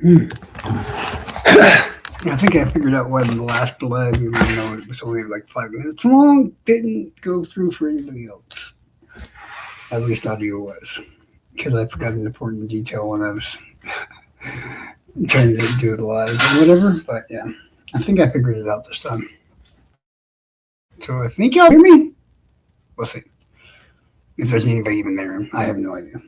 I think I figured out why the last leg, even though it was only like 5 minutes long, didn't go through for anybody else. At least audio was. Because I forgot an important detail when I was trying to do it live or whatever. But yeah, I think I figured it out this time. So I think y'all hear me. We'll see. If there's anybody even there, I have no idea.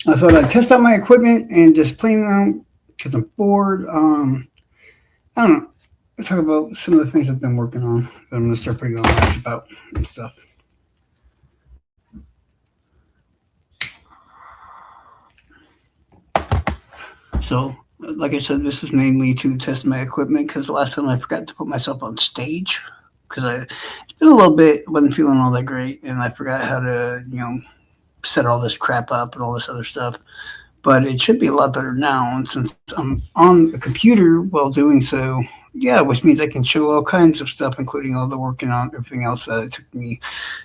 I thought I'd test out my equipment and just play around because I'm bored. I don't know. Let's talk about some of the things I've been working on that I'm going to start putting on lives about and stuff. So, like I said, this is mainly to test my equipment because the last time I forgot to put myself on stage because it's been a little bit, wasn't feeling all that great, and I forgot how to, set all this crap up and all this other stuff. But it should be a lot better now. And since I'm on the computer while doing so, yeah, which means I can show all kinds of stuff, including all the working on everything else that it took me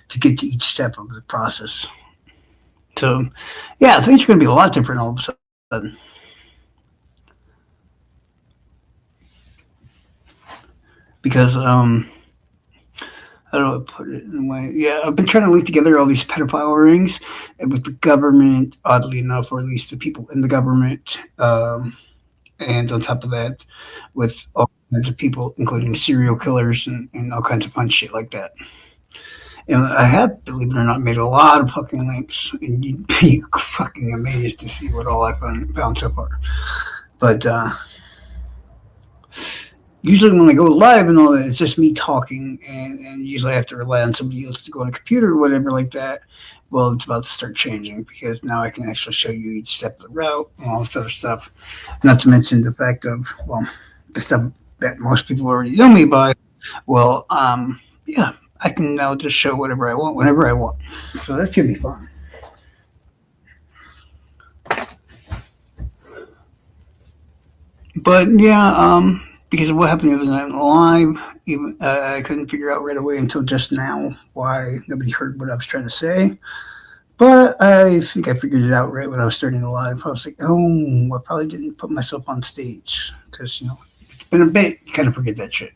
to get to each step of the process. So, yeah, things are going to be a lot different all of a sudden. Because how do I put it in a way? Yeah, I've been trying to link together all these pedophile rings with the government, oddly enough, or at least the people in the government. And on top of that, with all kinds of people, including serial killers and all kinds of fun shit like that. And I have, believe it or not, made a lot of fucking links, and you'd be fucking amazed to see what all I've found so far. But usually when I go live and all that, it's just me talking, and usually I have to rely on somebody else to go on a computer or whatever like that. Well, it's about to start changing because now I can actually show you each step of the route and all this other stuff. Not to mention the fact of, well, the stuff that most people already know me by. Well, yeah, I can now just show whatever I want whenever I want. So that should be fun. But yeah, because of what happened the other night live, even I couldn't figure out right away until just now why nobody heard what I was trying to say. But I think I figured it out right when I was starting the live. I was like, oh, I probably didn't put myself on stage because it's been a bit. You kind of forget that shit.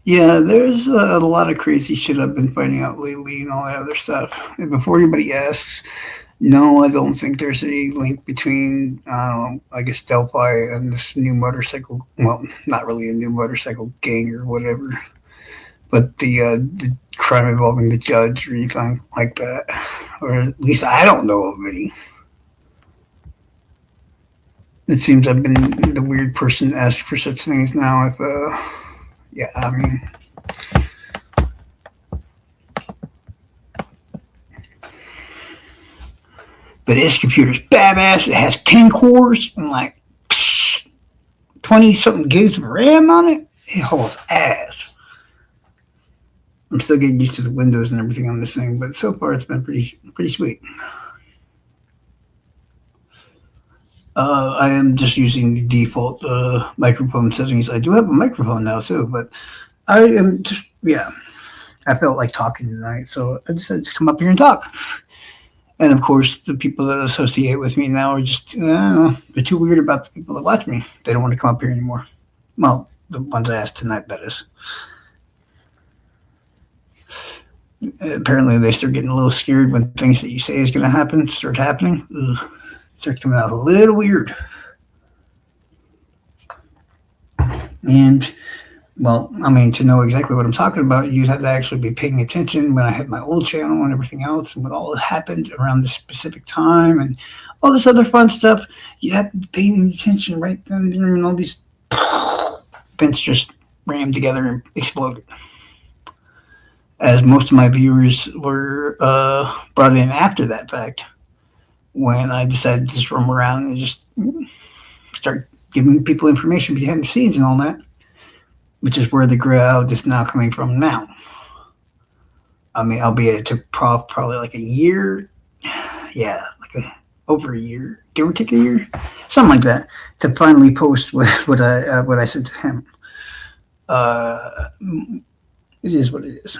Yeah, there's a lot of crazy shit I've been finding out lately and all that other stuff. And before anybody asks, no, I don't think there's any link between, I guess, Delphi and this new motorcycle. Well, not really a new motorcycle gang or whatever, but the crime involving the judge or anything like that. Or at least I don't know of any. It seems I've been the weird person to ask for such things now. If, yeah, I mean, but this computer's badass. It has 10 cores and like 20 something gigs of RAM on it. It holds ass. I'm still getting used to the Windows and everything on this thing, but so far it's been pretty sweet. I am just using the default microphone settings. I do have a microphone now too, but I am just yeah. I felt like talking tonight, so I decided to come up here and talk. And of course, the people that associate with me now are just they're too weird about the people that watch me. They don't want to come up here anymore. Well, the ones I asked tonight, that is. Apparently, they start getting a little scared when things that you say is going to happen start happening. Ugh, starts coming out a little weird. And well, I mean, to know exactly what I'm talking about, you'd have to actually be paying attention when I had my old channel and everything else, and what all happened around this specific time, and all this other fun stuff. You'd have to be paying attention right then and there, and all these events just rammed together and exploded. As most of my viewers were brought in after that fact, when I decided to just roam around and just start giving people information behind the scenes and all that, which is where the crowd is now coming from now. I mean, albeit it took probably like a year, yeah, like over a year, give or take a year, something like that, to finally post what I said to him. Uh, it is what it is.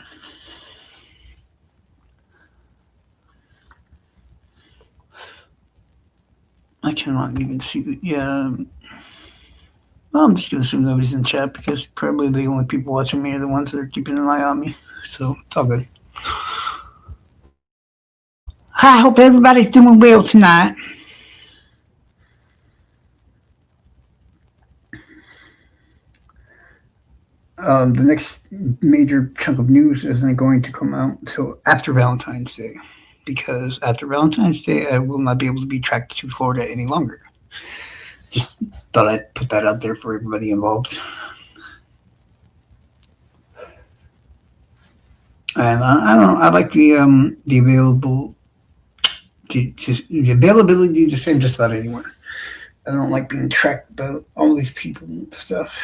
I cannot even see the yeah. Well, I'm just gonna assume nobody's in chat because probably the only people watching me are the ones that are keeping an eye on me. So it's all good. I hope everybody's doing well tonight. The next major chunk of news isn't going to come out until after Valentine's Day, because after Valentine's Day, I will not be able to be tracked to Florida any longer. Just thought I'd put that out there for everybody involved. And I don't know. I like the available the availability to send just about anywhere. I don't like being tracked about all these people and stuff.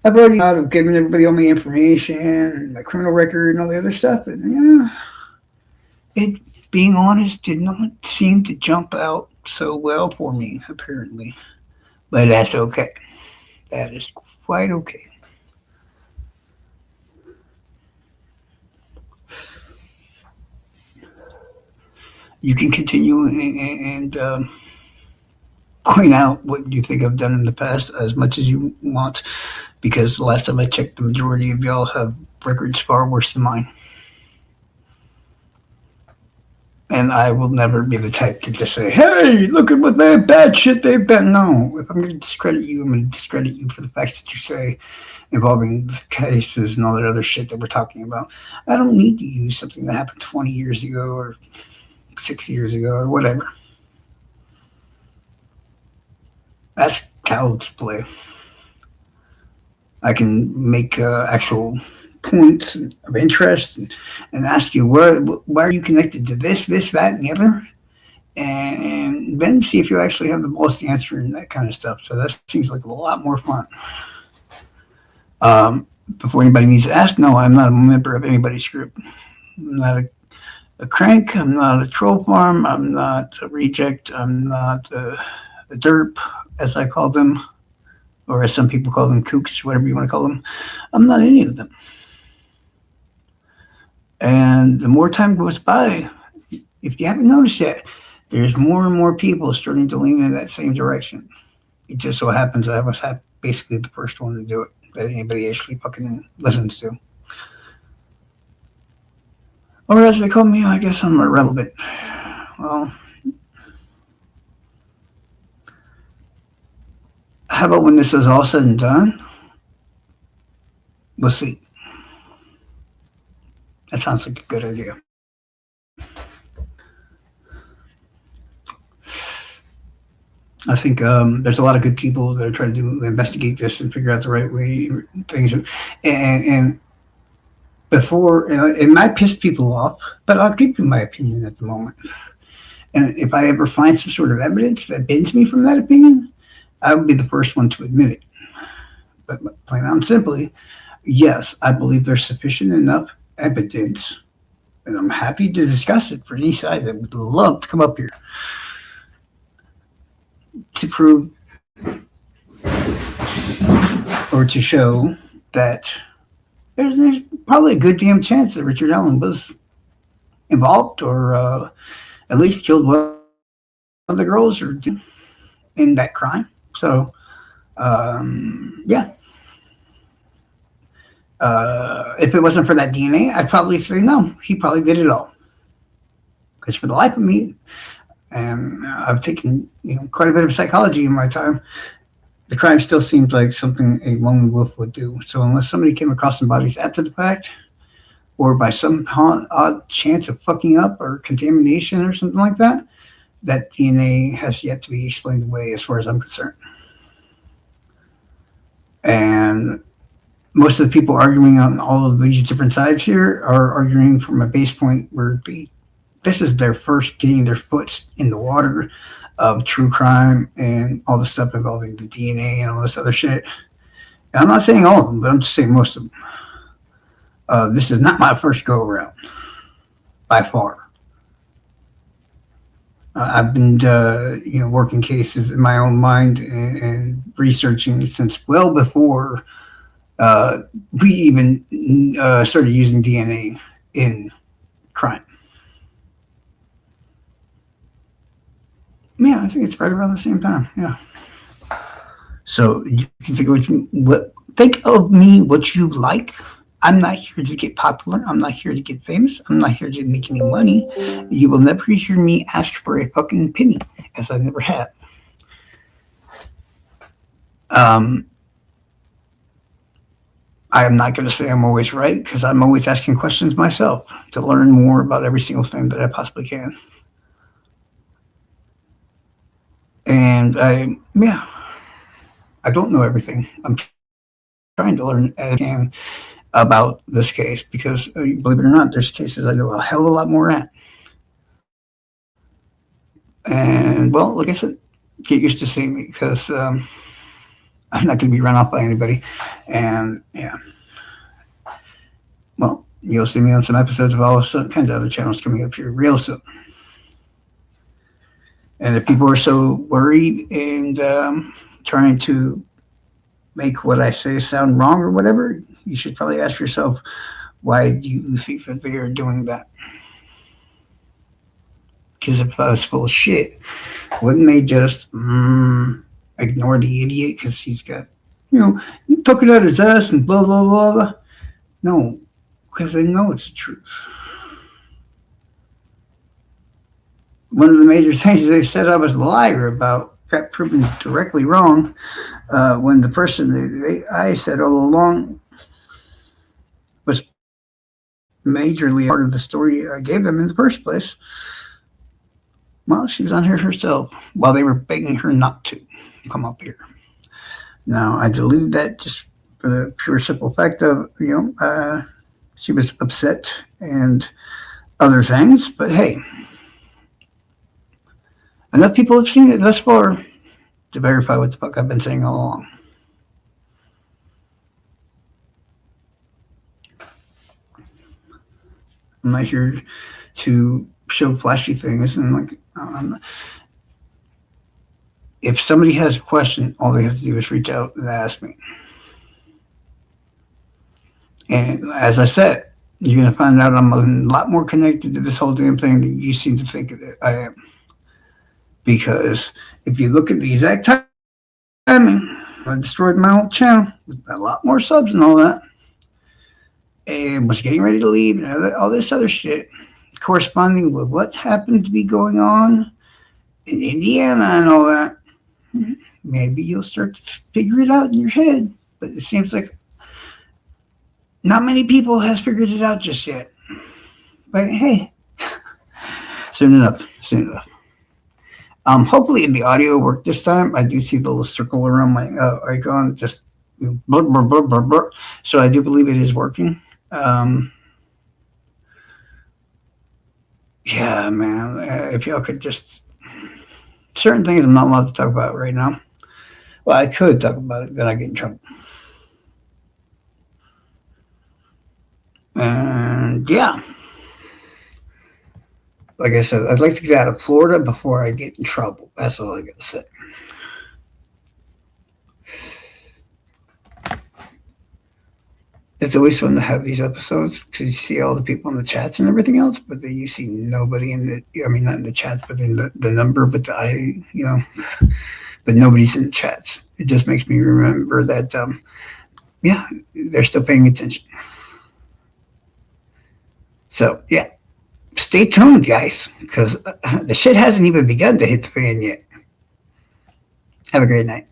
I've already thought of giving everybody all my information, and my criminal record, and all the other stuff. And yeah, it being honest did not seem to jump out so well for me apparently, but that's okay. That is quite okay. You can continue and point out what you think I've done in the past as much as you want, because the last time I checked, the majority of y'all have records far worse than mine. And I will never be the type to just say, "Hey, look at what they bad shit they've been." No, if I'm going to discredit you, I'm going to discredit you for the facts that you say involving the cases and all that other shit that we're talking about. I don't need to use something that happened 20 years ago or 6 years ago or whatever. That's child's play. I can make actual points of interest and ask you why are you connected to this, that, and the other, and then see if you actually have the balls to answer and that kind of stuff. So that seems like a lot more fun. Before anybody needs to ask, no, I'm not a member of anybody's group. I'm not a crank. I'm not a troll farm. I'm not a reject. I'm not a derp, as I call them, or as some people call them, kooks, whatever you want to call them. I'm not any of them. And the more time goes by, if you haven't noticed yet, there's more and more people starting to lean in that same direction. It just so happens I was basically the first one to do it that anybody actually fucking listens to. Or as they call me, I guess I'm irrelevant. Well, how about when this is all said and done? We'll see. That sounds like a good idea. I think there's a lot of good people that are trying to investigate this and figure out the right way things. And before, it might piss people off, but I'll give you my opinion at the moment. And if I ever find some sort of evidence that bends me from that opinion, I would be the first one to admit it. But plain and simply, yes, I believe there's sufficient enough evidence, and I'm happy to discuss it for any side that would love to come up here to prove or to show that there's probably a good damn chance that Richard Allen was involved or at least killed one of the girls or in that crime. So, yeah. If it wasn't for that DNA, I'd probably say no. He probably did it all. Because for the life of me, and I've taken quite a bit of psychology in my time, the crime still seems like something a lone wolf would do. So unless somebody came across some bodies after the fact, or by some odd chance of fucking up or contamination or something like that, that DNA has yet to be explained away as far as I'm concerned. And most of the people arguing on all of these different sides here are arguing from a base point where this is their first getting their foot in the water of true crime and all the stuff involving the DNA and all this other shit. And I'm not saying all of them, but I'm just saying most of them. This is not my first go around, by far. I've been, working cases in my own mind and researching since well before uh, we even started using DNA in crime. Yeah, I think it's right around the same time. Yeah. So you can think of me what you like. I'm not here to get popular. I'm not here to get famous. I'm not here to make any money. You will never hear me ask for a fucking penny, as I never have. Um, I am not going to say I'm always right because I'm always asking questions myself to learn more about every single thing that I possibly can. And I don't know everything. I'm trying to learn as I can about this case because, believe it or not, there's cases I know a hell of a lot more at. And well, like I said, get used to seeing me because I'm not going to be run off by anybody. And yeah, well, you'll see me on some episodes of all kinds of other channels coming up here real soon. And if people are so worried and trying to make what I say sound wrong or whatever, you should probably ask yourself, why do you think that they are doing that? Because if I was full of shit, wouldn't they just ignore the idiot because he's got, took it out his ass and blah, blah, blah, blah? No, because they know it's the truth. One of the major things they said I was a liar about got proven directly wrong when the person I said all along was majorly a part of the story I gave them in the first place. Well, she was on here herself while they were begging her not to come up here. Now, I deleted that just for the pure simple fact of, she was upset and other things. But hey, enough people have seen it thus far to verify what the fuck I've been saying all along. I'm not here to show flashy things and if somebody has a question, all they have to do is reach out and ask me. And as I said, you're going to find out I'm a lot more connected to this whole damn thing than you seem to think that I am. Because if you look at the exact timing, I destroyed my old channel with a lot more subs and all that, and was getting ready to leave and all this other shit, corresponding with what happened to be going on in Indiana and all that. Maybe you'll start to figure it out in your head, but it seems like not many people has figured it out just yet. But hey, soon enough. Hopefully the audio worked this time. I do see the little circle around my icon, just blur, blur, blur, blur, blur. So I do believe it is working. Yeah, man. If y'all could just certain things I'm not allowed to talk about right now. Well, I could talk about it, then I get in trouble. And yeah, like I said, I'd like to get out of Florida before I get in trouble. That's all I got to say. It's always fun to have these episodes because you see all the people in the chats and everything else, but then you see nobody in not in the chats, but in the number, but but nobody's in the chats. It just makes me remember that, they're still paying attention. So, yeah, stay tuned, guys, because the shit hasn't even begun to hit the fan yet. Have a great night.